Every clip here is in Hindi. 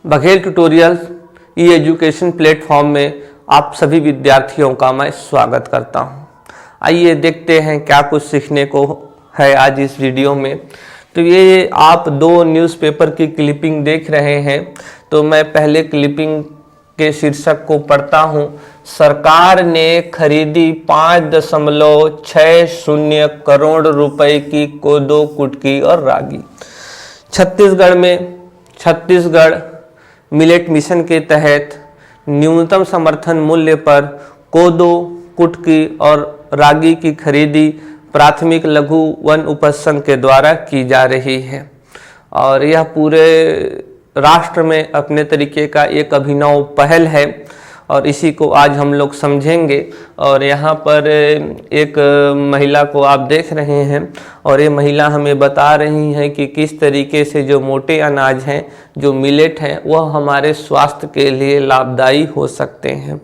बघेल ट्यूटोरियल ई एजुकेशन प्लेटफॉर्म में आप सभी विद्यार्थियों का मैं स्वागत करता हूं। आइए देखते हैं क्या कुछ सीखने को है आज इस वीडियो में। तो ये आप दो न्यूज़पेपर की क्लिपिंग देख रहे हैं। तो मैं पहले क्लिपिंग के शीर्षक को पढ़ता हूं। सरकार ने खरीदी 5.60 करोड़ रुपए की कोदो, कुटकी और रागी। छत्तीसगढ़ मिलेट मिशन के तहत न्यूनतम समर्थन मूल्य पर कोदो, कुटकी और रागी की खरीदी प्राथमिक लघु वन उपज संघ के द्वारा की जा रही है और यह पूरे राष्ट्र में अपने तरीके का एक अभिनव पहल है और इसी को आज हम लोग समझेंगे। और यहाँ पर एक महिला को आप देख रहे हैं और ये महिला हमें बता रही हैं कि किस तरीके से जो मोटे अनाज हैं, जो मिलेट हैं, वह हमारे स्वास्थ्य के लिए लाभदायी हो सकते हैं।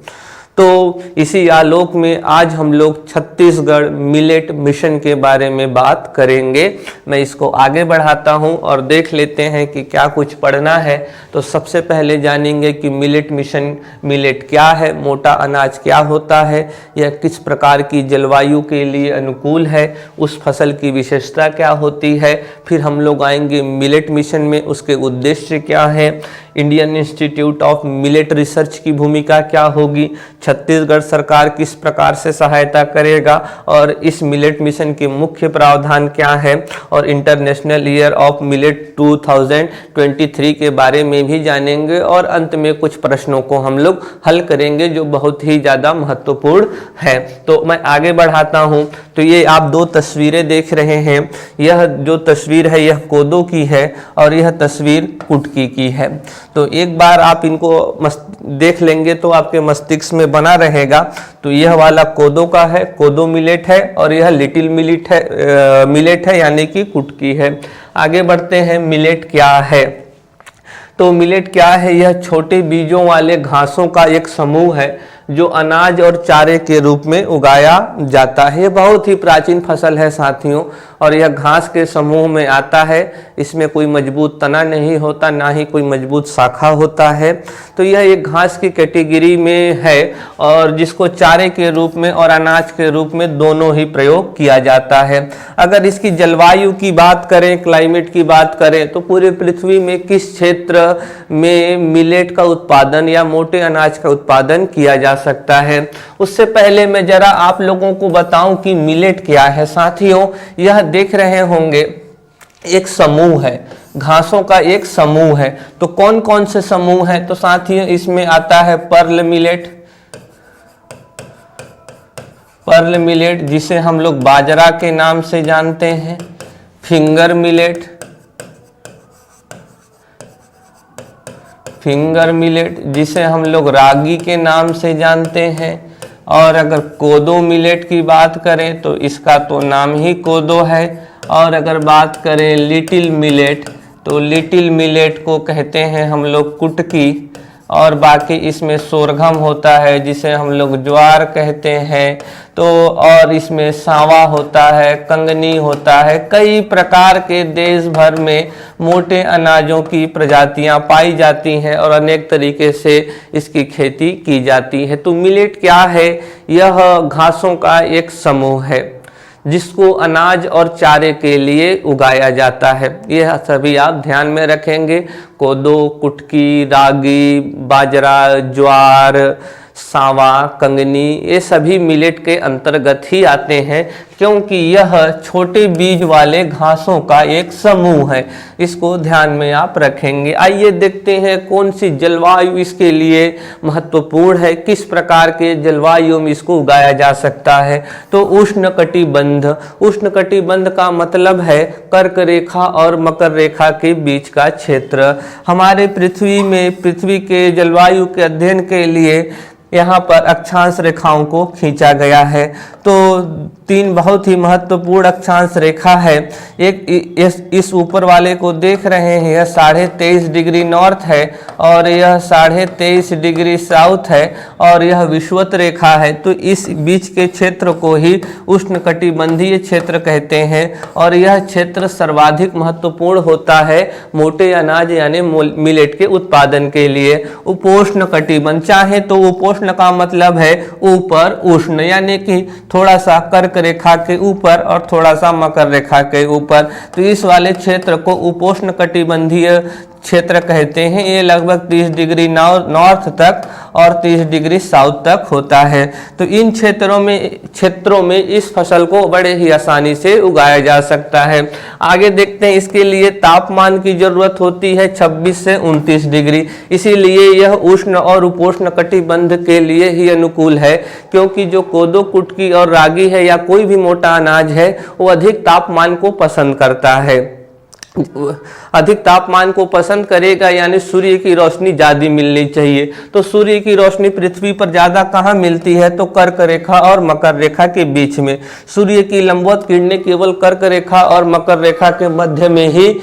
तो इसी आलोक में आज हम लोग छत्तीसगढ़ मिलेट मिशन के बारे में बात करेंगे। मैं इसको आगे बढ़ाता हूं और देख लेते हैं कि क्या कुछ पढ़ना है। तो सबसे पहले जानेंगे कि मिलेट मिशन, मिलेट क्या है, मोटा अनाज क्या होता है, यह किस प्रकार की जलवायु के लिए अनुकूल है, उस फसल की विशेषता क्या होती है। फिर हम लोग आएंगे मिलेट मिशन में, उसके उद्देश्य क्या है, Indian institute of millet research की भूमिका क्या होगी, छत्तीसगढ़ सरकार किस प्रकार से सहायता करेगा और इस मिलेट मिशन के मुख्य प्रावधान क्या है, और इंटरनेशनल ईयर ऑफ मिलेट 2023 के बारे में भी जानेंगे और अंत में कुछ प्रश्नों को हम लोग हल करेंगे जो बहुत ही ज़्यादा महत्वपूर्ण है। तो मैं आगे बढ़ाता हूं। तो ये आप दो तस्वीरें देख रहे हैं। यह जो तस्वीर है यह कोदो की है और यह तस्वीर कुटकी की है। तो एक बार आप इनको देख लेंगे तो आपके मस्तिष्क में बना रहेगा। तो यह वाला कोदो का है, कोदो मिलेट है, और यह लिटिल मिलेट है यानी कि कुटकी है। आगे बढ़ते हैं, मिलेट क्या है। तो मिलेट क्या है, यह छोटे बीजों वाले घासों का एक समूह है जो अनाज और चारे के रूप में उगाया जाता है। ये बहुत ही प्राचीन फसल है साथियों, और यह घास के समूह में आता है। इसमें कोई मजबूत तना नहीं होता, ना ही कोई मजबूत शाखा होता है। तो यह एक घास की कैटेगरी में है और जिसको चारे के रूप में और अनाज के रूप में दोनों ही प्रयोग किया जाता है। अगर इसकी जलवायु की बात करें, क्लाइमेट की बात करें, तो पूरे पृथ्वी में किस क्षेत्र में मिलेट का उत्पादन या मोटे अनाज का उत्पादन किया जा सकता है। उससे पहले मैं जरा आप लोगों को बताऊं कि मिलेट क्या है। साथियों, यह देख रहे होंगे एक समूह है, घासों का एक समूह है। तो कौन कौन से समूह है? तो साथियों, इसमें आता है पर्ल मिलेट जिसे हम लोग बाजरा के नाम से जानते हैं, फिंगर मिलेट जिसे हम लोग रागी के नाम से जानते हैं, और अगर कोदो मिलेट की बात करें तो इसका तो नाम ही कोदो है। और अगर बात करें लिटिल मिलेट, तो लिटिल मिलेट को कहते हैं हम लोग कुटकी, और बाकी इसमें सोरघम होता है जिसे हम लोग ज्वार कहते हैं। तो और इसमें सांवा होता है, कंगनी होता है। कई प्रकार के देश भर में मोटे अनाजों की प्रजातियां पाई जाती हैं और अनेक तरीके से इसकी खेती की जाती है। तो मिलेट क्या है? यह घासों का एक समूह है जिसको अनाज और चारे के लिए उगाया जाता है। यह सभी आप ध्यान में रखेंगे। कोदो, कुटकी, रागी, बाजरा, ज्वार, सांवा, कंगनी, ये सभी मिलेट के अंतर्गत ही आते हैं क्योंकि यह छोटे बीज वाले घासों का एक समूह है। इसको ध्यान में आप रखेंगे। आइए देखते हैं कौन सी जलवायु इसके लिए महत्वपूर्ण है, किस प्रकार के जलवायु में इसको उगाया जा सकता है। तो उष्णकटिबंध का मतलब है कर्क रेखा और मकर रेखा के बीच का क्षेत्र। हमारे पृथ्वी के जलवायु के अध्ययन के लिए यहाँ पर अक्षांश रेखाओं को खींचा गया है। तो 3 बहुत ही महत्वपूर्ण अक्षांश रेखा है। एक इस ऊपर वाले को देख रहे हैं, यह 23.5 डिग्री नॉर्थ है और यह 23.5 डिग्री साउथ है और यह विषुवत रेखा है। तो इस बीच के क्षेत्र को ही उष्णकटिबंधीय क्षेत्र कहते हैं और यह क्षेत्र सर्वाधिक महत्वपूर्ण होता है मोटे अनाज यानी मिलेट के उत्पादन के लिए। उपोष्ण कटिबंध, चाहे तो उपोष्ण का मतलब है ऊपर, उष्ण यानी कि थोड़ा सा कर्क रेखा के ऊपर और थोड़ा सा मकर रेखा के ऊपर, तो इस वाले क्षेत्र को उपोष्ण कटिबंधीय क्षेत्र कहते हैं। ये लगभग 30 डिग्री नॉर्थ तक और 30 डिग्री साउथ तक होता है। तो इन क्षेत्रों में इस फसल को बड़े ही आसानी से उगाया जा सकता है। आगे देखते हैं, इसके लिए तापमान की जरूरत होती है 26 से 29 डिग्री, इसीलिए यह उष्ण और उपोष्ण कटिबंध के लिए ही अनुकूल है, क्योंकि जो कोदो, कुटकी और रागी है या कोई भी मोटा अनाज है वो अधिक तापमान को पसंद करता है। अधिक तापमान को पसंद करेगा यानी सूर्य की रोशनी ज्यादा मिलनी चाहिए। तो सूर्य की रोशनी पृथ्वी पर ज्यादा कहाँ मिलती है? तो कर्क रेखा और मकर रेखा के बीच में। सूर्य की लंबवत किरणें केवल कर्क रेखा और मकर रेखा के मध्य में ही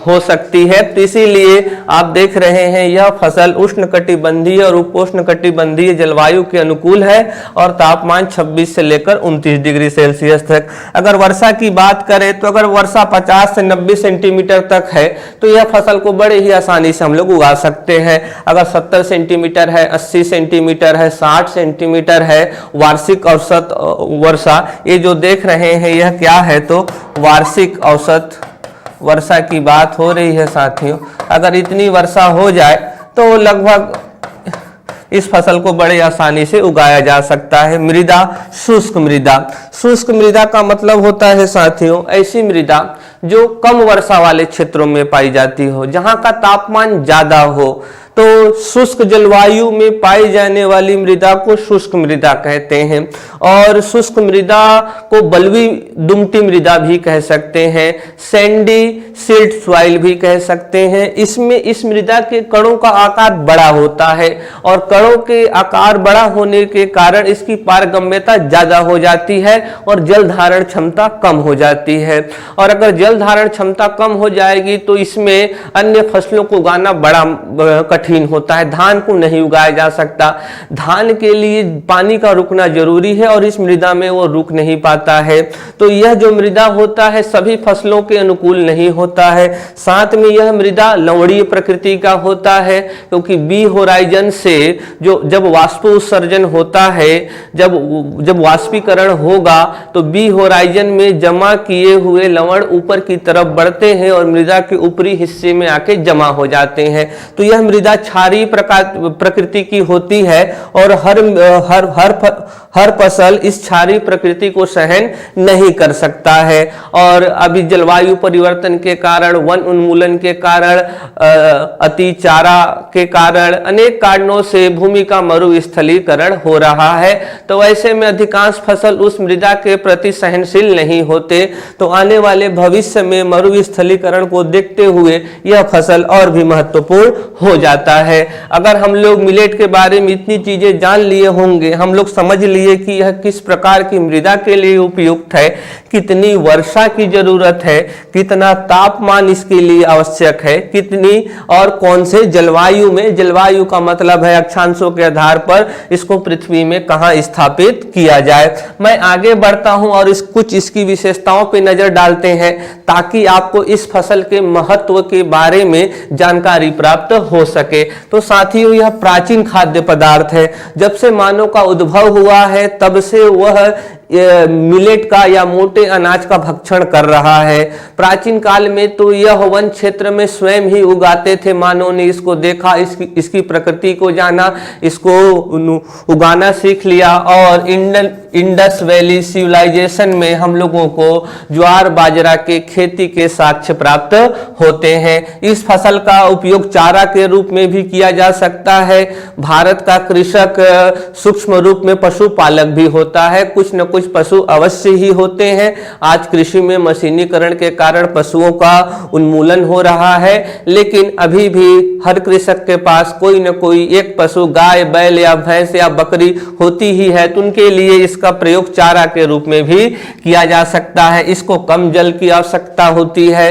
हो सकती है। तो इसीलिए आप देख रहे हैं यह फसल उष्णकटिबंधीय और उपोष्णकटिबंधीय जलवायु के अनुकूल है और तापमान 26 से लेकर 29 डिग्री सेल्सियस तक। अगर वर्षा की बात करें तो अगर वर्षा 50 से 90 सेंटीमीटर तक है तो यह फसल को बड़े ही आसानी से हम लोग उगा सकते हैं। अगर 70 सेंटीमीटर है, 80 सेंटीमीटर है, 60 सेंटीमीटर है वार्षिक औसत वर्षा, ये जो देख रहे हैं यह क्या है? तो वार्षिक औसत वर्षा की बात हो रही है साथियों। अगर इतनी वर्षा हो जाए तो लगभग इस फसल को बड़े आसानी से उगाया जा सकता है। मृदा, शुष्क मृदा। शुष्क मृदा का मतलब होता है साथियों ऐसी मृदा जो कम वर्षा वाले क्षेत्रों में पाई जाती हो, जहां का तापमान ज्यादा हो। तो शुष्क जलवायु में पाई जाने वाली मृदा को शुष्क मृदा कहते हैं और शुष्क मृदा को बलुई दुमटी मृदा भी कह सकते हैं, सैंडी सिल्ट सॉइल भी कह सकते हैं। इसमें इस मृदा के कणों का आकार बड़ा होता है और कणों के आकार बड़ा होने के कारण इसकी पारगम्यता ज्यादा हो जाती है और जल धारण क्षमता कम हो जाती है। और अगर जल धारण क्षमता कम हो जाएगी तो इसमें अन्य फसलों को उगाना बड़ा कठिन होता है। धान को नहीं उगाया जा सकता, धान के लिए पानी का रुकना जरूरी है और इस मृदा में वो रुक नहीं पाता है। तो यह जो मृदा होता है सभी फसलों के अनुकूल नहीं होता है। साथ में यह मृदा लवणीय प्रकृति का होता है, क्योंकि बी होराइजन से जो जब वाष्प उत्सर्जन होता है, जब वाष्पीकरण होगा तो बी होराइजन में जमा किए हुए लवण ऊपर की तरफ बढ़ते हैं और मृदा के ऊपरी हिस्से में आके जमा हो जाते हैं। तो यह मृदा क्षारीय प्रकृति की होती है और हर फसल इस क्षारीय प्रकृति को सहन नहीं कर सकता है। और अभी जलवायु परिवर्तन के कारण, वन उन्मूलन के कारण, अतिचारा के कारण, अनेक कारणों से भूमि का मरुस्थलीकरण हो रहा है। तो ऐसे में अधिकांश फसल उस मृदा के प्रति सहनशील नहीं होते। तो आने वाले भविष्य में मरुस्थलीकरण को देखते हुए यह फसल और भी महत्वपूर्ण हो जाता है। अगर हम लोग मिलेट के बारे में इतनी चीजें जान लिए होंगे, हम लोग समझ लिए कि यह किस प्रकार की मृदा के लिए उपयुक्त है, कितनी वर्षा की जरूरत है, कितना तापमान इसके लिए आवश्यक है, कितनी और कौन से जलवायु में, जलवायु का मतलब है अक्षांशों के आधार पर इसको पृथ्वी में कहां स्थापित किया जाए। मैं आगे बढ़ता हूं और कुछ इसकी विशेषताओं पर नजर डालते हैं ताकि आपको इस फसल के महत्व के बारे में जानकारी प्राप्त हो सके। तो साथियों यह प्राचीन खाद्य पदार्थ है। जब से मानव का उद्भव हुआ है तब से वह मिलेट का या मोटे अनाज का भक्षण कर रहा है। प्राचीन काल में तो यह वन क्षेत्र में स्वयं ही उगाते थे। मानव ने इसको देखा, इसकी प्रकृति को जाना, इसको उगाना सीख लिया और इंडस वैली सिविलाइजेशन में हम लोगों को ज्वार बाजरा के खेती के साक्ष्य प्राप्त होते हैं। इस फसल का उपयोग चारा के रूप में भी किया जा सकता है। भारत का कृषक सूक्ष्म रूप में पशुपालक भी होता है। कुछ न कुछ पशु अवश्य ही होते हैं। आज कृषि में मशीनीकरण के कारण पशुओं का उन्मूलन हो रहा है, लेकिन अभी भी हर कृषक के पास कोई न कोई एक पशु, गाय, बैल या भैंस या बकरी होती ही है। तो उनके लिए इसका प्रयोग चारा के रूप में भी किया जा सकता है। इसको कम जल की आवश्यकता होती है,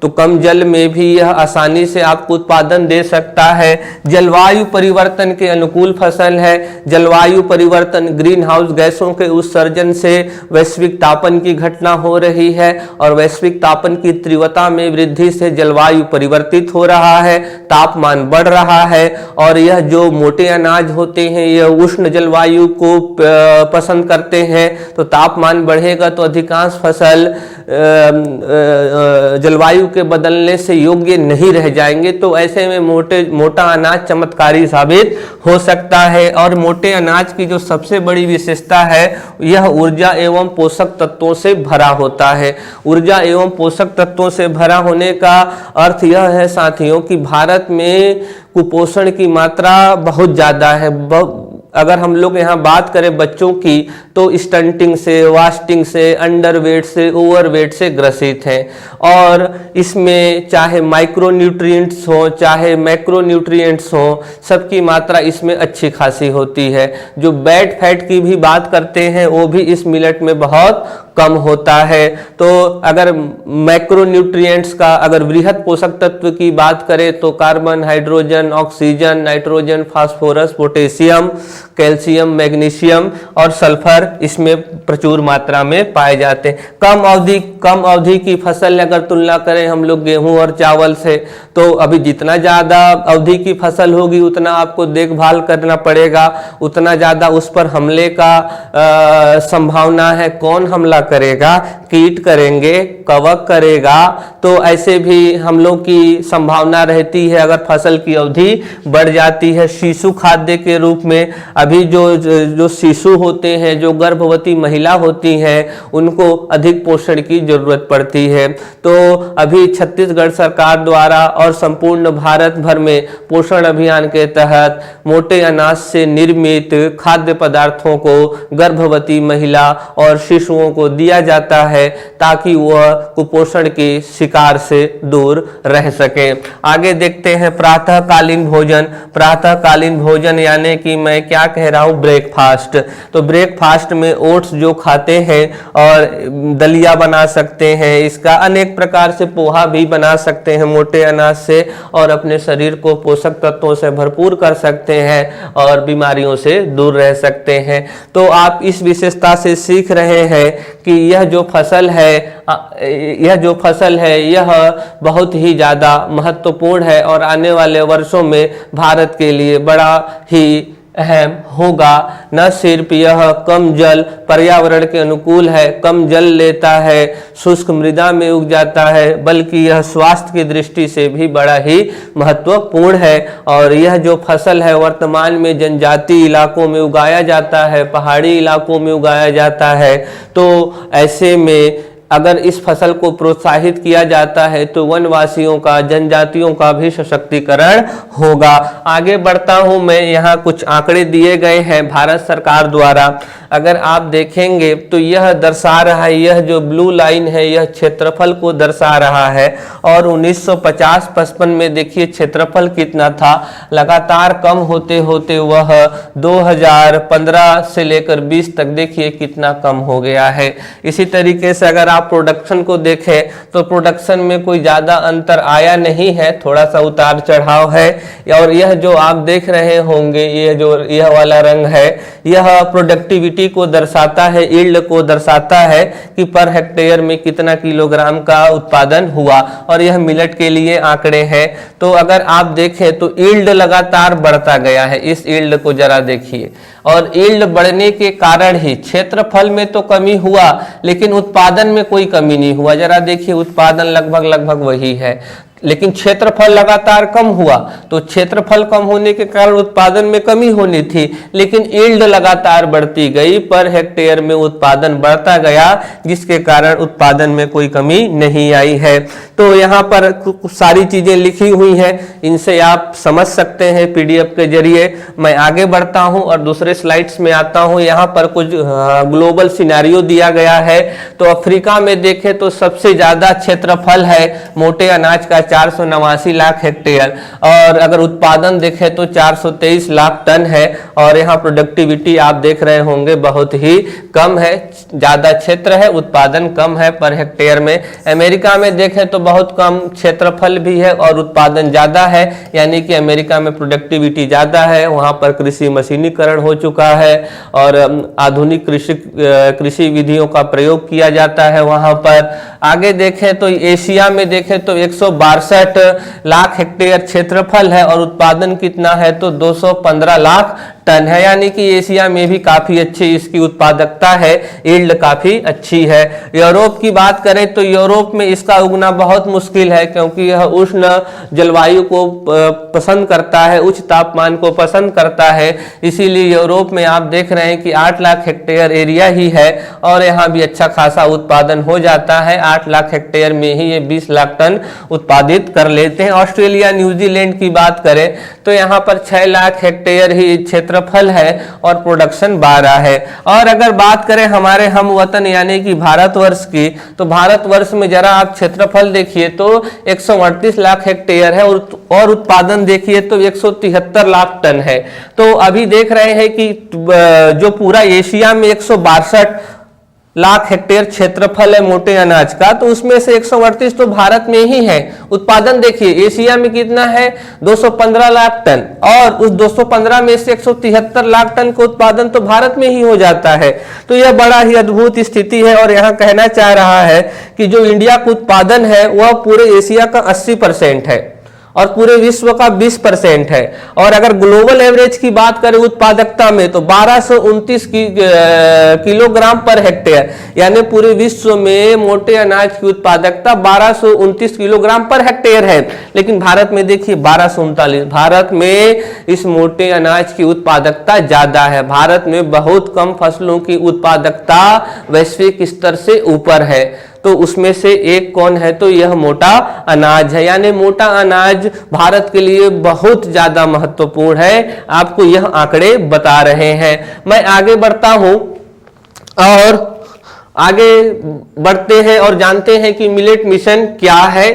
तो कम जल में भी यह आसानी से आपको उत्पादन दे सकता है। जलवायु परिवर्तन के अनुकूल फसल है। जलवायु परिवर्तन, ग्रीन हाउस गैसों के उत्सर्जन से वैश्विक तापन की घटना हो रही है और वैश्विक तापन की तीव्रता में वृद्धि से जलवायु परिवर्तित हो रहा है, तापमान बढ़ रहा है। और यह जो मोटे अनाज होते हैं यह उष्ण जलवायु को पसंद करते हैं, तो तापमान बढ़ेगा तो अधिकांश फसल जलवायु के बदलने से योग्य नहीं रह जाएंगे। तो ऐसे में मोटा अनाज चमत्कारी साबित हो सकता है। और मोटे अनाज की जो सबसे बड़ी विशेषता है यह ऊर्जा एवं पोषक तत्वों से भरा होता है। ऊर्जा एवं पोषक तत्वों से भरा होने का अर्थ यह है साथियों कि भारत में कुपोषण की मात्रा बहुत ज़्यादा है। अगर हम लोग यहाँ बात करें बच्चों की तो स्टंटिंग से, वास्टिंग से, अंडरवेट से, ओवरवेट से ग्रसित हैं। और इसमें चाहे माइक्रो न्यूट्रिएंट्स हो चाहे मैक्रो न्यूट्रिएंट्स हो, सबकी मात्रा इसमें अच्छी खासी होती है। जो बैड फैट की भी बात करते हैं वो भी इस मिलेट में बहुत कम होता है। तो अगर मैक्रो न्यूट्रिएंट्स का, अगर वृहद पोषक तत्व की बात करें तो carbon, hydrogen, oxygen, nitrogen, phosphorus, potassium, calcium, magnesium और सल्फर इसमें प्रचुर मात्रा में पाए जाते हैं। कम अवधि की फसल अगर तुलना करें हम लोग गेहूं और चावल से, तो अभी जितना ज़्यादा अवधि की फसल होगी उतना आपको देखभाल करना पड़ेगा, उतना ज़्यादा उस पर हमले का संभावना है। कौन हमला करेगा? कीट करेंगे, कवक करेगा, तो ऐसे भी हम लोग की संभावना रहती है अगर फसल की अवधि बढ़ जाती है। शिशु खाद्य के रूप में अभी जो शिशु होते हैं, जो गर्भवती महिला होती हैं, उनको अधिक पोषण की जरूरत पड़ती है। तो अभी छत्तीसगढ़ सरकार द्वारा और संपूर्ण भारत भर में पोषण अभियान के तहत मोटे अनाज से निर्मित खाद्य पदार्थों को गर्भवती महिला और शिशुओं को दिया जाता है ताकि वह कुपोषण के शिकार से दूर रह सके। आगे देखते हैं प्रातःकालीन भोजन। प्रातःकालीन भोजन यानी कि मैं क्या कह रहा हूँ, ब्रेकफास्ट। तो ब्रेकफास्ट में ओट्स जो खाते हैं और दलिया बना सकते हैं, इसका अनेक प्रकार से पोहा भी बना सकते हैं मोटे अनाज से और अपने शरीर को पोषक तत्वों से भरपूर कर सकते हैं और बीमारियों से दूर रह सकते हैं। तो आप इस विशेषता से सीख रहे हैं कि यह जो फसल है यह बहुत ही ज़्यादा महत्वपूर्ण है और आने वाले वर्षों में भारत के लिए बड़ा ही अहम होगा। न सिर्फ यह कम जल, पर्यावरण के अनुकूल है, कम जल लेता है, शुष्क मृदा में उग जाता है, बल्कि यह स्वास्थ्य की दृष्टि से भी बड़ा ही महत्वपूर्ण है। और यह जो फसल है वर्तमान में जनजातीय इलाकों में उगाया जाता है, पहाड़ी इलाकों में उगाया जाता है। तो ऐसे में अगर इस फसल को प्रोत्साहित किया जाता है तो वनवासियों का, जनजातियों का भी सशक्तिकरण होगा। आगे बढ़ता हूं मैं, यहाँ कुछ आंकड़े दिए गए हैं भारत सरकार द्वारा। अगर आप देखेंगे तो यह दर्शा रहा है, यह जो ब्लू लाइन है यह क्षेत्रफल को दर्शा रहा है। और 1950-55 में देखिए क्षेत्रफल कितना था, लगातार कम होते होते वह 2015 से लेकर 20 तक देखिए कितना कम हो गया है। इसी तरीके से अगर आप प्रोडक्शन को देखें तो प्रोडक्शन में कोई ज़्यादा अंतर आया नहीं है, थोड़ा सा उतार चढ़ाव है। और यह जो आप देख रहे होंगे यह वाला रंग है, यह प्रोडक्टिविटी को दर्शाता है, यील्ड को दर्शाता है कि पर हेक्टेयर में कितना किलोग्राम का उत्पादन हुआ। और यह मिलेट के लिए आंकड़े हैं। तो अगर आप देखें तो यील्ड लगातार बढ़ता गया है, इस यील्ड को जरा देखिए। और यील्ड बढ़ने के कारण ही क्षेत्रफल में तो कमी हुआ लेकिन उत्पादन में कोई कमी नहीं हुआ। जरा देखिए उत्पादन लगभग वही है। लेकिन क्षेत्रफल लगातार कम हुआ, तो क्षेत्रफल कम होने के कारण उत्पादन में कमी होनी थी, लेकिन यील्ड लगातार बढ़ती गई, पर हेक्टेयर में उत्पादन बढ़ता गया, जिसके कारण उत्पादन में कोई कमी नहीं आई है। तो यहाँ पर सारी चीजें लिखी हुई हैं, इनसे आप समझ सकते हैं पीडीएफ के जरिए। मैं आगे बढ़ता हूँ और दूसरे स्लाइड्स में आता हूँ। यहाँ पर कुछ ग्लोबल सिनेरियो दिया गया है। तो अफ्रीका में देखें तो सबसे ज्यादा क्षेत्रफल है मोटे अनाज का, 489 लाख हेक्टेयर, और अगर उत्पादन देखें तो 423 लाख टन है। और यहाँ प्रोडक्टिविटी आप देख रहे होंगे बहुत ही कम है, ज्यादा क्षेत्र है, उत्पादन कम है पर हेक्टेयर में। अमेरिका में देखें तो बहुत कम क्षेत्रफल भी है और उत्पादन ज्यादा है, यानी कि अमेरिका में प्रोडक्टिविटी ज्यादा है, वहां पर कृषि मशीनीकरण हो चुका है और आधुनिक कृषि विधियों का प्रयोग किया जाता है वहां पर। आगे देखें तो एशिया में देखें तो 162 लाख हेक्टेयर क्षेत्रफल है और उत्पादन कितना है तो 215 लाख टन है, यानी कि एशिया में भी काफी अच्छी इसकी उत्पादकता है, यील्ड काफी अच्छी है। यूरोप की बात करें तो यूरोप में इसका उगना बहुत मुश्किल है, क्योंकि यह उष्ण जलवायु को पसंद करता है, उच्च तापमान को पसंद करता है, इसीलिए यूरोप में आप देख रहे हैं कि 8 लाख हेक्टेयर एरिया ही है और यहाँ भी अच्छा खासा उत्पादन हो जाता है। 8 लाख हेक्टेयर में ही ये 20 लाख टन उत्पादित कर लेते हैं। ऑस्ट्रेलिया न्यूजीलैंड की बात करें तो यहाँ पर 6 लाख हेक्टेयर ही क्षेत्रफल है और प्रोडक्शन 12 है। और अगर बात करें हमारे हम वतन यानी कि भारतवर्ष की, तो भारतवर्ष में जरा आप क्षेत्रफल देखिए तो 138 लाख हेक्टेयर है और उत्पादन देखिए तो 173 लाख टन है। तो अभी देख रहे हैं कि जो पूरा एशिया में 162 लाख हेक्टेयर क्षेत्रफल है मोटे अनाज का, तो उसमें से 138 तो भारत में ही है। उत्पादन देखिए एशिया में कितना है 215 लाख टन, और उस 215 में से 173 लाख टन का उत्पादन तो भारत में ही हो जाता है। तो यह बड़ा ही अद्भुत स्थिति है और यहाँ कहना चाह रहा है कि जो इंडिया का उत्पादन है वह पूरे एशिया का 80% है और पूरे विश्व का 20% है। और अगर ग्लोबल एवरेज की बात करें उत्पादकता में तो 1229 किलोग्राम पर हेक्टेयर, यानी पूरे विश्व में मोटे अनाज की उत्पादकता 1229 किलोग्राम पर हेक्टेयर है, लेकिन भारत में देखिए 1239। भारत में इस मोटे अनाज की उत्पादकता ज्यादा है। भारत में बहुत कम फसलों की उत्पादकता वैश्विक स्तर से ऊपर है, तो उसमें से एक कौन है तो यह मोटा अनाज है। यानी मोटा अनाज भारत के लिए बहुत ज्यादा महत्वपूर्ण है, आपको यह आंकड़े बता रहे हैं। मैं आगे बढ़ता हूं और आगे बढ़ते हैं और जानते हैं कि मिलेट मिशन क्या है,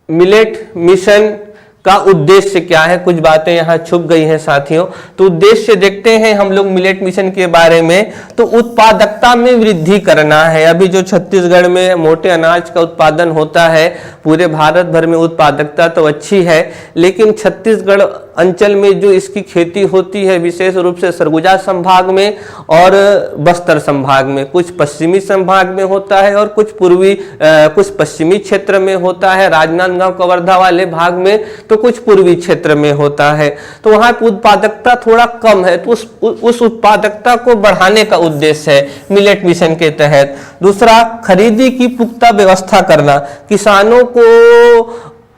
मिलेट मिशन का उद्देश्य क्या है। कुछ बातें यहाँ छुप गई हैं साथियों, तो उद्देश्य देखते हैं हम लोग मिलेट मिशन के बारे में। तो उत्पादकता में वृद्धि करना है। अभी जो छत्तीसगढ़ में मोटे अनाज का उत्पादन होता है, पूरे भारत भर में उत्पादकता तो अच्छी है, लेकिन छत्तीसगढ़ अंचल में जो इसकी खेती होती है विशेष रूप से सरगुजा संभाग में और बस्तर संभाग में, कुछ पश्चिमी संभाग में होता है और कुछ पूर्वी कुछ पश्चिमी क्षेत्र में होता है, राजनांदगांव कवर्धा वाले भाग में, तो कुछ पूर्वी क्षेत्र में होता है। तो वहां उत्पादकता थोड़ा कम है, तो उस उत्पादकता को बढ़ाने का उद्देश्य है मिलेट मिशन के तहत। दूसरा, खरीदी की पुख्ता व्यवस्था करना, किसानों को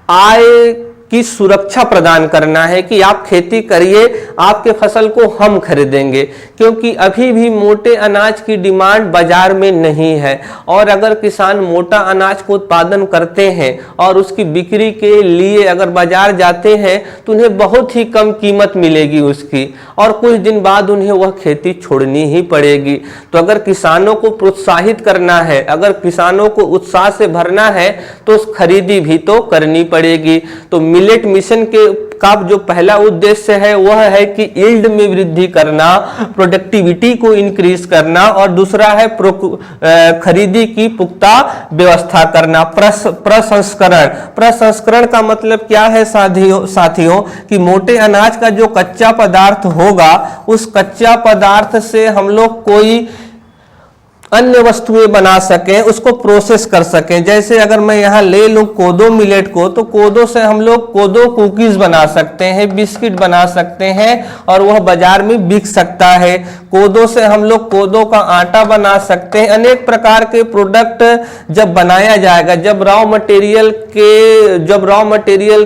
आय की सुरक्षा प्रदान करना है कि आप खेती करिए, आपके फसल को हम खरीदेंगे, क्योंकि अभी भी मोटे अनाज की डिमांड बाजार में नहीं है। और अगर किसान मोटा अनाज को उत्पादन करते हैं और उसकी बिक्री के लिए अगर बाजार जाते हैं तो उन्हें बहुत ही कम कीमत मिलेगी उसकी, और कुछ दिन बाद उन्हें वह खेती छोड़नी ही पड़ेगी। तो अगर किसानों को प्रोत्साहित करना है, अगर किसानों को उत्साह से भरना है, तो खरीदी भी तो करनी पड़ेगी। तो मिलेट मिशन का जो पहला उद्देश्य है वह है कि यील्ड में वृद्धि करना, प्रोडक्टिविटी को इंक्रीज करना, और दूसरा है खरीदी की पुख्ता व्यवस्था करना। प्रसंस्करण, प्रसंस्करण का मतलब क्या है साथियों कि मोटे अनाज का जो कच्चा पदार्थ होगा, उस कच्चा पदार्थ से हम लोग कोई अन्य वस्तुएं बना सकें, उसको प्रोसेस कर सकें। जैसे अगर मैं यहाँ ले लूं कोदो मिलेट को, तो कोदो से हम लोग कोदो कुकीज बना सकते हैं, बिस्किट बना सकते हैं और वह बाजार में बिक सकता है। कोदो से हम लोग कोदो का आटा बना सकते हैं। अनेक प्रकार के प्रोडक्ट जब बनाया जाएगा, जब रॉ मटेरियल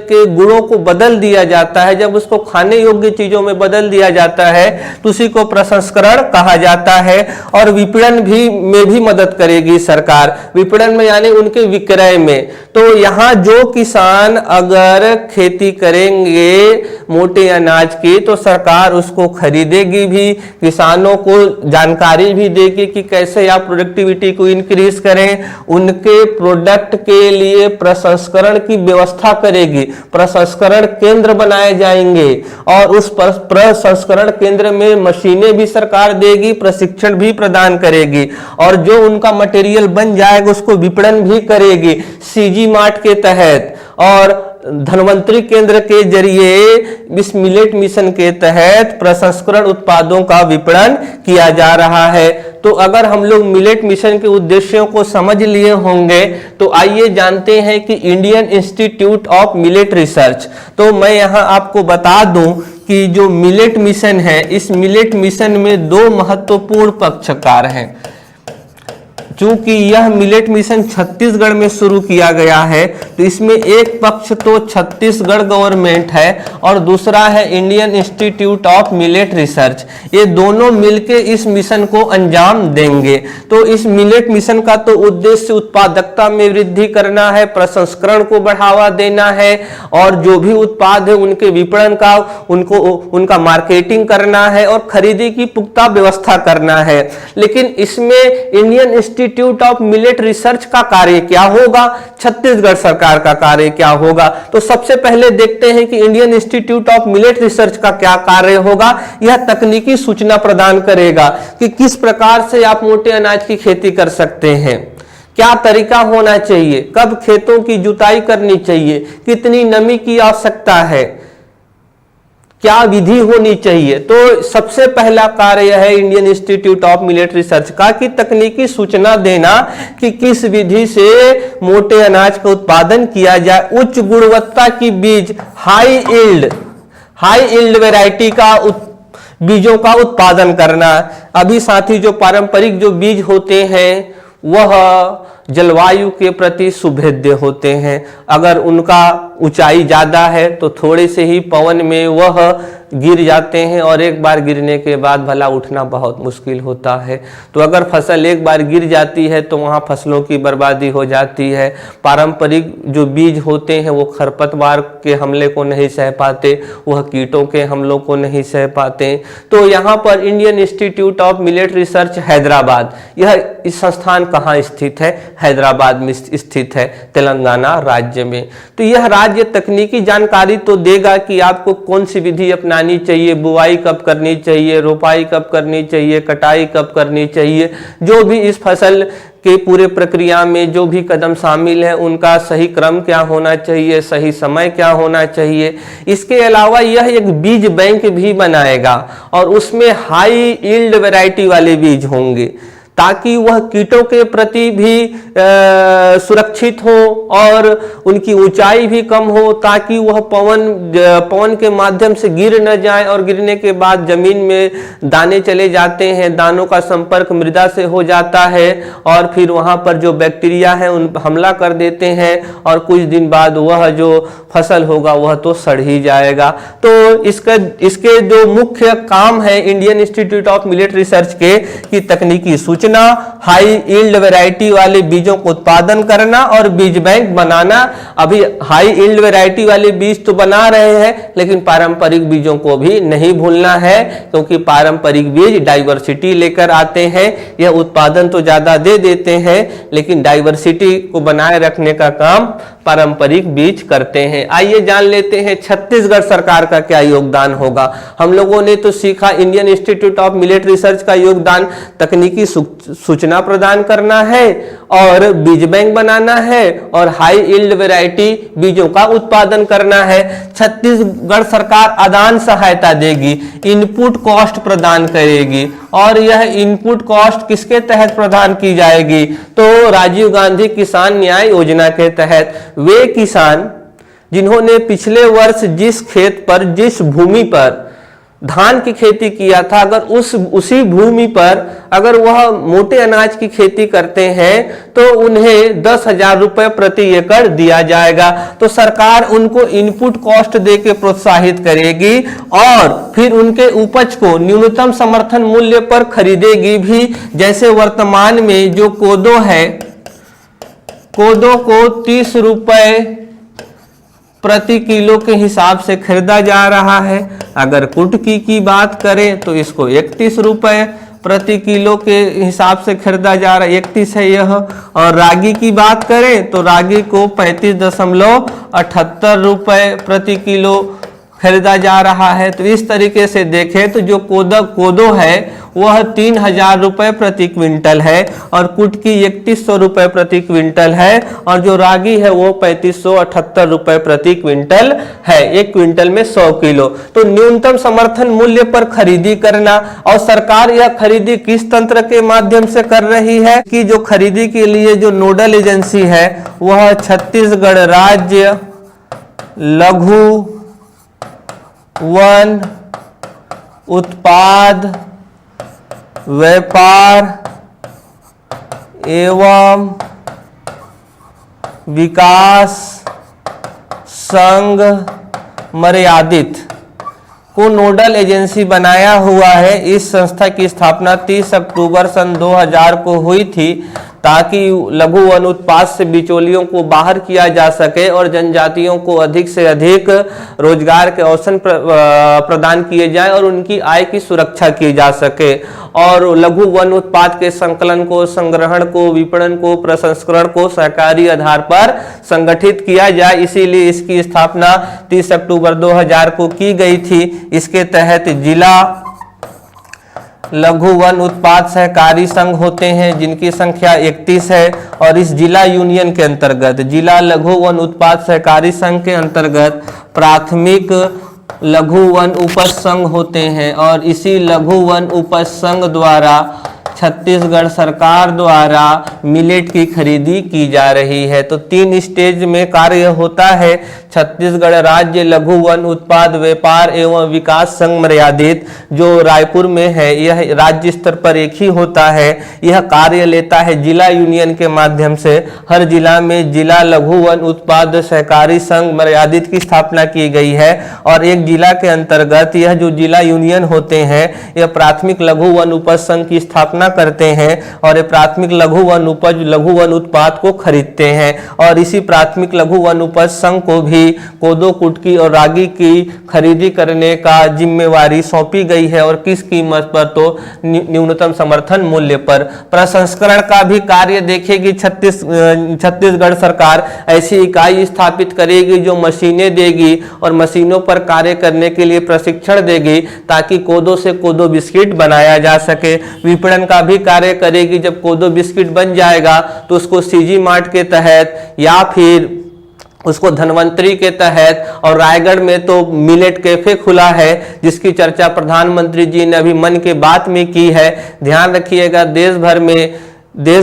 के गुणों को बदल दिया जाता है, जब उसको खाने योग्य चीजों में बदल दिया जाता है, तो उसी को प्रसंस्करण कहा जाता है। और विपणन में भी मदद करेगी सरकार, विपणन में यानी उनके विक्रय में। तो यहाँ जो किसान अगर खेती करेंगे मोटे अनाज की, तो सरकार उसको खरीदेगी भी, किसानों को जानकारी भी देगी कि कैसे आप प्रोडक्टिविटी को इंक्रीज करें, उनके प्रोडक्ट के लिए प्रसंस्करण की व्यवस्था करेगी, प्रसंस्करण केंद्र बनाए जाएंगे और उस प्रसंस्करण केंद्र में मशीनें भी सरकार देगी, प्रशिक्षण भी प्रदान करेगी और जो उनका मटेरियल बन जाएगा उसको विपणन भी करेगी सीजी मार्ट के तहत। और धनवंतरी केंद्र के जरिए इस मिलेट मिशन के तहत प्रसंस्करण उत्पादों का विपणन किया जा रहा है। तो अगर हम लोग मिलेट मिशन के उद्देश्यों को समझ लिए होंगे, तो आइए जानते हैं कि Indian institute of millet research. तो मैं यहां आपको बता दूं कि जो मिलेट मिशन है, इस मिलेट मिशन में दो महत्वपूर्ण पक्षकार हैं। चूंकि यह मिलेट मिशन छत्तीसगढ़ में शुरू किया गया है, तो इसमें एक पक्ष तो छत्तीसगढ़ गवर्नमेंट है और दूसरा है Indian institute of millet research. ये दोनों मिलकर इस मिशन को अंजाम देंगे। तो इस मिलेट मिशन का तो उद्देश्य उत्पादकता में वृद्धि करना है, प्रसंस्करण को बढ़ावा देना है और जो भी उत्पाद है उनके विपणन का, उनका मार्केटिंग करना है और खरीदी की पुख्ता व्यवस्था करना है। लेकिन इसमें Indian institute of millet research का कार्य क्या होगा, छत्तीसगढ़ सरकार का कार्य क्या होगा? तो सबसे पहले देखते हैं कि Indian institute of millet research का क्या कार्य होगा। यह तकनीकी सूचना प्रदान करेगा कि किस प्रकार से आप मोटे अनाज की खेती कर सकते हैं, क्या तरीका होना चाहिए, कब खेतों की जुताई करनी चाहिए, कितनी नमी की आवश्यकता है, क्या विधि होनी चाहिए। तो सबसे पहला कार्य है Indian institute of millet research का कि तकनीकी सूचना देना कि किस विधि से मोटे अनाज का उत्पादन किया जाए। उच्च गुणवत्ता की बीज, हाई यील्ड वैरायटी का बीजों का उत्पादन करना। अभी साथी जो पारंपरिक जो बीज होते हैं वह जलवायु के प्रति सुभेद्य होते हैं। अगर उनका ऊंचाई ज्यादा है तो थोड़े से ही पवन में वह गिर जाते हैं और एक बार गिरने के बाद भला उठना बहुत मुश्किल होता है। तो अगर फसल एक बार गिर जाती है तो वहाँ फसलों की बर्बादी हो जाती है। पारंपरिक जो बीज होते हैं वो खरपतवार के हमले को नहीं सह पाते, वह कीटों के हमलों को नहीं सह पाते। तो यहाँ पर Indian institute of millet research Hyderabad, यह इस संस्थान कहाँ स्थित है? हैदराबाद में स्थित है, तेलंगाना राज्य में। तो यह राज्य तकनीकी जानकारी तो देगा कि आपको कौन सी विधि अपनानी चाहिए, बुआई कब करनी चाहिए, रोपाई कब करनी चाहिए, कटाई कब करनी चाहिए, जो भी इस फसल के पूरे प्रक्रिया में जो भी कदम शामिल है उनका सही क्रम क्या होना चाहिए, सही समय क्या होना चाहिए। इसके अलावा यह एक बीज बैंक भी बनाएगा और उसमें हाई यील्ड वैरायटी वाले बीज होंगे ताकि वह कीटों के प्रति भी सुरक्षित हो और उनकी ऊंचाई भी कम हो, ताकि वह पवन के माध्यम से गिर न जाए और गिरने के बाद जमीन में दाने चले जाते हैं, दानों का संपर्क मृदा से हो जाता है और फिर वहां पर जो बैक्टीरिया है उन हमला कर देते हैं और कुछ दिन बाद वह जो फसल होगा वह तो सड़ ही जाएगा। तो इसके जो मुख्य काम है Indian institute of millet research के कि तकनीकी सूचना, हाई यील्ड वैरायटी वाले बीजों को उत्पादन करना और बीज बैंक बनाना। अभी हाई यील्ड वैरायटी वाले बीज तो बना रहे हैं, लेकिन पारंपरिक बीजों को भी नहीं भूलना है, क्योंकि पारंपरिक बीज डाइवर्सिटी लेकर आते हैं। यह उत्पादन तो ज्यादा दे देते हैं, लेकिन डाइवर्सिटी को बनाए रखने का काम पारंपरिक बीज करते हैं। आइए जान लेते हैं छत्तीसगढ़ सरकार का क्या योगदान होगा। हम लोगों ने तो सीखा Indian institute of millet research का योगदान तकनीकी सूचना प्रदान करना है और बीज बैंक बनाना है और हाई यील्ड वैरायटी बीजों का उत्पादन करना है। छत्तीसगढ़ सरकार आदान सहायता देगी, इनपुट कॉस्ट प्रदान करेगी और यह इनपुट कॉस्ट किसके तहत प्रदान की जाएगी? तो राजीव गांधी किसान न्याय योजना के तहत। वे किसान जिन्होंने पिछले वर्ष जिस खेत पर, जिस भूमि पर धान की खेती किया था, अगर उसी भूमि पर अगर वह मोटे अनाज की खेती करते हैं तो उन्हें 10,000 रुपए प्रति एकड़ दिया जाएगा। तो सरकार उनको इनपुट कॉस्ट देके प्रोत्साहित करेगी और फिर उनके उपज को न्यूनतम समर्थन मूल्य पर खरीदेगी भी। जैसे वर्तमान में जो कोदो है, कोदो को 30 रुपए प्रति किलो के हिसाब से खरीदा जा रहा है। अगर कुटकी की बात करें तो इसको 31 रुपए प्रति किलो के हिसाब से खरीदा जा रहा है, 31 है यह। और रागी की बात करें तो रागी को 35.78 रुपए प्रति किलो खरीदा जा रहा है। तो इस तरीके से देखें तो जो कोदो है वह 3,000 रुपए प्रति क्विंटल है और कुटकी 3100 रुपए प्रति क्विंटल है और जो रागी है वो 3578 रुपए प्रति क्विंटल है, एक क्विंटल में 100 किलो। तो न्यूनतम समर्थन मूल्य पर खरीदी करना, और सरकार यह खरीदी किस तंत्र के माध्यम से कर रही है कि जो खरीदी के लिए जो नोडल एजेंसी है वह छत्तीसगढ़ राज्य लघु वन उत्पाद व्यापार एवं विकास संघ मर्यादित को नोडल एजेंसी बनाया हुआ है। इस संस्था की स्थापना 30 अक्टूबर सन 2000 को हुई थी ताकि लघु वन उत्पाद से बिचौलियों को बाहर किया जा सके और जनजातियों को अधिक से अधिक रोजगार के अवसर प्रदान किए जाए और उनकी आय की सुरक्षा की जा सके और लघु वन उत्पाद के संकलन को, संग्रहण को, विपणन को, प्रसंस्करण को सहकारी आधार पर संगठित किया जाए। इसीलिए इसकी स्थापना 30 अक्टूबर 2000 को की गई थी। इसके तहत जिला लघु वन उत्पाद सहकारी संघ होते हैं जिनकी संख्या 31 है और इस जिला यूनियन के अंतर्गत, जिला लघु वन उत्पाद सहकारी संघ के अंतर्गत प्राथमिक लघु वन उपज संघ होते हैं और इसी लघु वन उपज संघ द्वारा छत्तीसगढ़ सरकार द्वारा मिलेट की खरीदी की जा रही है। तो 3 स्टेज में कार्य होता है। छत्तीसगढ़ राज्य लघु वन उत्पाद व्यापार एवं विकास संघ मर्यादित जो रायपुर में है, यह राज्य स्तर पर एक ही होता है। यह कार्य लेता है जिला यूनियन के माध्यम से। हर जिला में जिला लघु वन उत्पाद सहकारी संघ मर्यादित की स्थापना की गई है और एक जिला के अंतर्गत यह जो जिला यूनियन होते हैं यह प्राथमिक लघु वन उपज संघ की स्थापना करते हैं और ये प्राथमिक लघु वन उपज लघु वन उत्पाद को खरीदते हैं और इसी प्राथमिक लघु वन उपज संघ को भी कोदो, कुटकी और रागी की खरीदी करने का जिम्मेवारी सौंपी गई है और किस कीमत पर? तो न्यूनतम समर्थन मूल्य पर। प्रसंस्करण का भी कार्य देखेगी छत्तीसगढ़ सरकार। ऐसी इकाई स्थापित करेगी जो मशीनें देगी और मशीनों पर कार्य करने के लिए प्रशिक्षण देगी ताकि कोदो से कोदो बिस्किट बनाया जा सके। विपणन का भी कार्य करेगी। जब कोदो बिस्किट बन जाएगा तो उसको सीजी मार्ट के तहत या फिर उसको धनवंतरी के तहत, और रायगढ़ में तो मिलेट कैफे खुला है जिसकी चर्चा प्रधानमंत्री जी ने अभी मन की बात में की है। ध्यान रखिएगा, देश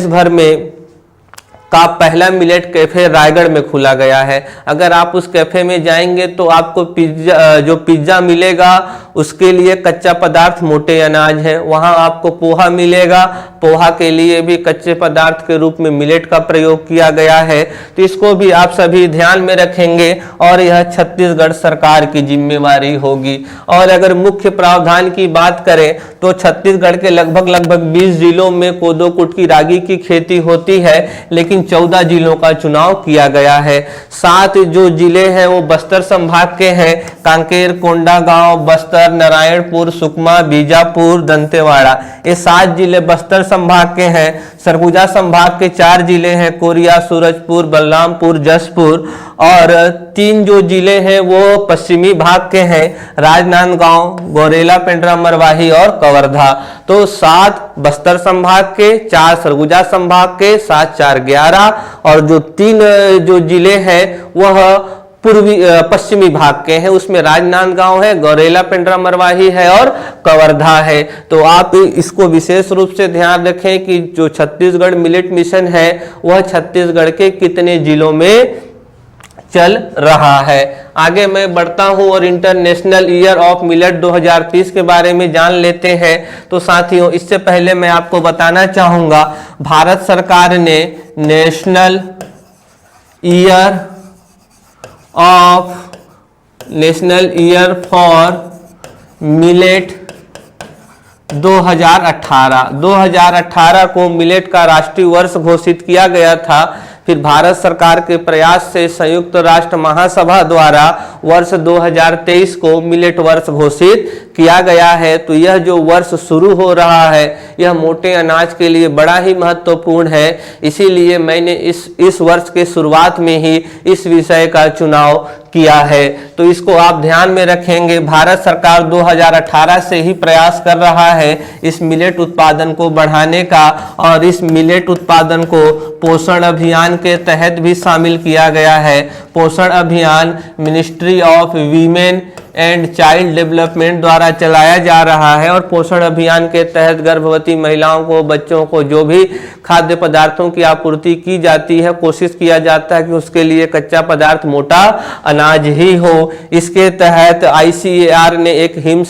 भर में का पहला मिलेट कैफे रायगढ़ में खुला गया है। अगर आप उस कैफे में जाएंगे तो आपको पिज्जा मिलेगा, उसके लिए कच्चा पदार्थ मोटे अनाज है। वहां आपको पोहा मिलेगा, पोहा के लिए भी कच्चे पदार्थ के रूप में मिलेट का प्रयोग किया गया है। तो इसको भी आप सभी ध्यान में रखेंगे और यह छत्तीसगढ़ सरकार की जिम्मेवारी होगी। और अगर मुख्य प्रावधान की बात करें तो छत्तीसगढ़ के लगभग 20 जिलों में कोदो, कुटकी, रागी की खेती होती है, लेकिन 14 जिलों का चुनाव किया गया है। 7 जो जिले हैं वो बस्तर संभाग के हैं, कांकेर, कोंडागांव, बस्तर, बक्सर, नारायणपुर, सुकमा, बीजापुर, दंतेवाड़ा। ये 7 जिले बस्तर संभाग के हैं। सरगुजा संभाग के 4 जिले हैं, कोरिया, सूरजपुर, बलरामपुर, जसपुर। और 3 जो जिले हैं वो पश्चिमी भाग के हैं, राजनांदगांव, गौरेला, पेंड्रा, मरवाही और कवर्धा। तो 7 बस्तर संभाग के, 4 सरगुजा संभाग के, 7 4 11। और जो 3 जो जिले हैं वह पूर्वी पश्चिमी भाग के हैं, उसमें राजनांदगांव है, गौरेला, पेंड्रा, मरवाही है और कवर्धा है। तो आप इसको विशेष रूप से ध्यान रखें कि जो छत्तीसगढ़ मिलेट मिशन है वह छत्तीसगढ़ के कितने जिलों में चल रहा है। आगे मैं बढ़ता हूं और इंटरनेशनल ईयर ऑफ मिलेट 2030 के बारे में जान लेते हैं। तो साथियों, इससे पहले मैं आपको बताना चाहूंगा, भारत सरकार ने नेशनल ईयर फॉर मिलेट 2018 को मिलेट का राष्ट्रीय वर्ष घोषित किया गया था। फिर भारत सरकार के प्रयास से संयुक्त राष्ट्र महासभा द्वारा वर्ष 2023 को मिलेट वर्ष घोषित किया गया है। तो यह जो वर्ष शुरू हो रहा है यह मोटे अनाज के लिए बड़ा ही महत्वपूर्ण है। इसीलिए मैंने इस वर्ष के शुरुआत में ही इस विषय का चुनाव किया है। तो इसको आप ध्यान में रखेंगे। भारत सरकार 2018 से ही प्रयास कर रहा है इस मिलेट उत्पादन को बढ़ाने का, और इस मिलेट उत्पादन को पोषण अभियान के तहत भी शामिल किया गया है। पोषण अभियान ministry of women and child development द्वारा चलाया जा रहा है। और पोषण अभियान के तहत गर्भवती महिलाओं को, बच्चों को जो भी खाद्य पदार्थों की आपूर्ति की जाती है, कोशिश किया जाता है कि उसके लिए कच्चा पदार्थ मोटा अनाज ही हो। इसके तहत ICAR ने एक हिम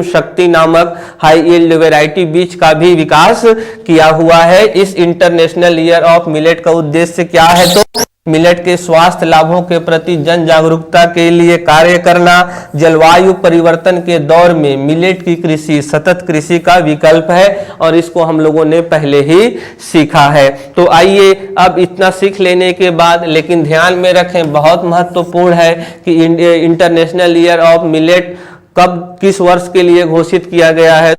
शक्ति नामक हाई यील्ड वैरायटी बीज का भी विकास किया हुआ है। इस इंटरनेशनल ईयर ऑफ मिलेट का उद्देश्य क्या है? तो मिलेट के स्वास्थ्य लाभों के प्रति जन जागरूकता के लिए कार्य करना। जलवायु परिवर्तन के दौर में मिलेट की कृषि सतत कृषि का विकल्प है, और इसको हम लोगों ने पहले ही सीखा है। तो आइए अब इतना सीख लेने के बाद, लेकिन ध्यान में रखें, बहुत महत्वपूर्ण है कि इंटरनेशनल ईयर ऑफ मिलेट कब, किस वर्ष के लिए घोषित किया गया है।